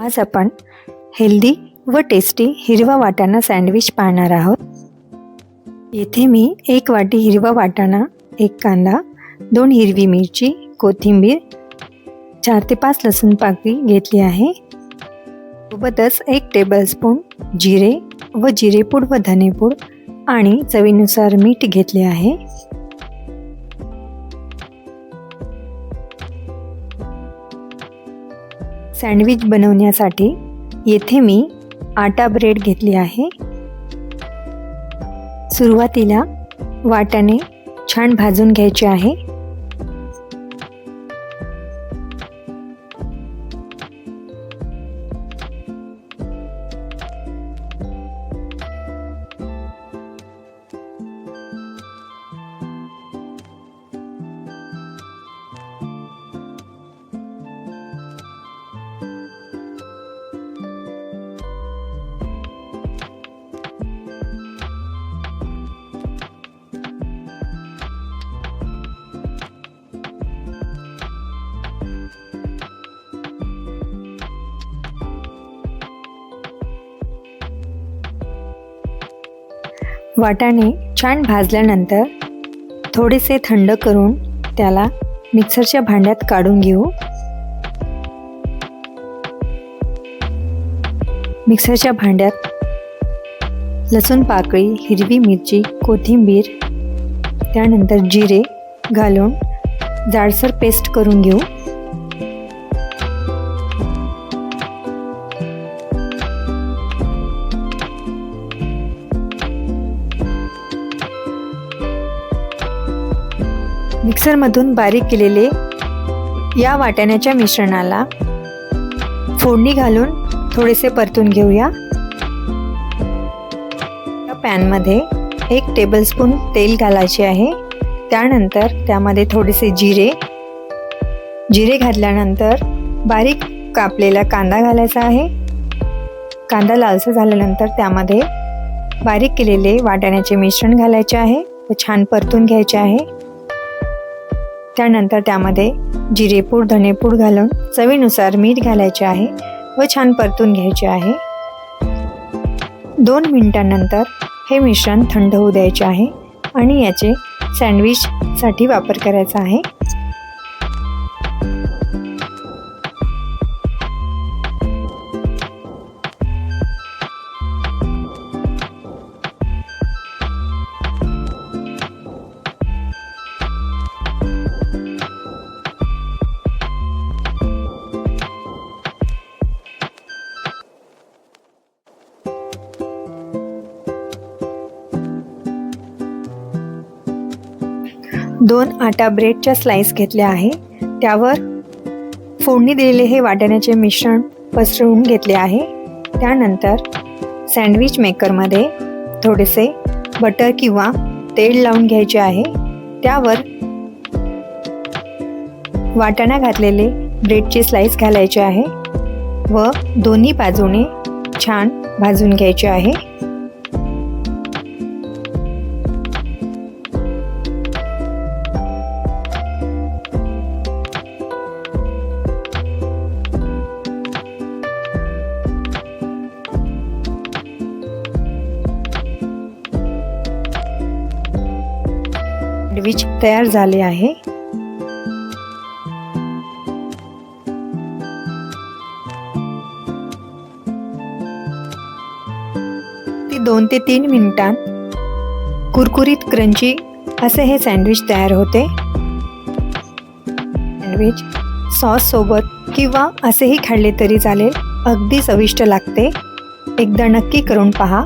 आज आपण हेल्दी व टेस्टी हिरवा वाटाणा सँडविच पाहणार आहोत। येथे मी 1 वाटी हिरवा वाटाणा, 1 कांदा, 2 हिरवी मिरची, कोथिंबीर, 4 ते 5 लसूण पाकळी घेतली आहे। सोबतच 1 टेबलस्पून जिरे व जिरेपूड व धनेपूड आणि चवीनुसार मीठ घेतले आहे। सँडविच बनवण्यासाठी येथे मी आटा ब्रेड घेतली आहे। सुरुवातीला वाटाणे छान भाजून घ्यायचे आहे। वाटाणे छान भाजल्यानंतर थोडेसे थंड करून त्याला मिक्सरच्या भांड्यात काढून घेऊ। मिक्सरच्या भांड्यात लसूण पाकळी, हिरवी मिरची, कोथिंबीर, त्यानंतर जिरे घालून जाडसर पेस्ट करून घेऊ। मिक्सरमधून बारीक केलेले या वाटाण्याच्या मिश्रणाला फोडणी घालून थोडेसे परतून घेऊया। या पॅनमध्ये 1 टेबलस्पून तेल घालायचे आहे। त्यानंतर त्यामध्ये थोडेसे जिरे घातल्यानंतर बारीक कापलेला कांदा घालायचा आहे। कांदा लालसर झाल्यानंतर त्यामध्ये बारीक केलेले वाटाण्याचे मिश्रण घालायचे आहे व छान परतून घ्यायचे आहे। त्यानंतर त्यामध्ये जिरेपूड, धनेपूड घालून चवीनुसार मीठ घालायचे आहे व छान परतून घ्यायचे आहे। 2 मिनिटांनंतर हे मिश्रण थंड होऊ द्यायचे आहे आणि याचे सँडविचसाठी वापर करायचा आहे। दोन आटा ब्रेडच्या स्लाइस घेतल्या आहे। त्यावर फोडणी दिलेले हे वाटाण्याचे मिश्रण पसरवून घेतले आहे। त्यानंतर सँडविच मेकरमध्ये थोडेसे बटर किंवा तेल लावून घ्यायचे आहे। त्यावर वाटाणा घातलेले ब्रेडचे स्लाइस घालायचे आहे व दोन्ही बाजूने छान भाजून घ्यायचे आहे। सँडविच तयार झाले आहे। ती 2 ते 3 मिनिटांत कुरकुरीत क्रंची असे हे सँडविच तयार होते। सँडविच सॉस सोबत किंवा असेही खाल्ले तरी चालेल, अगदी चविष्ट लागते। एकदा नक्की करून पहा।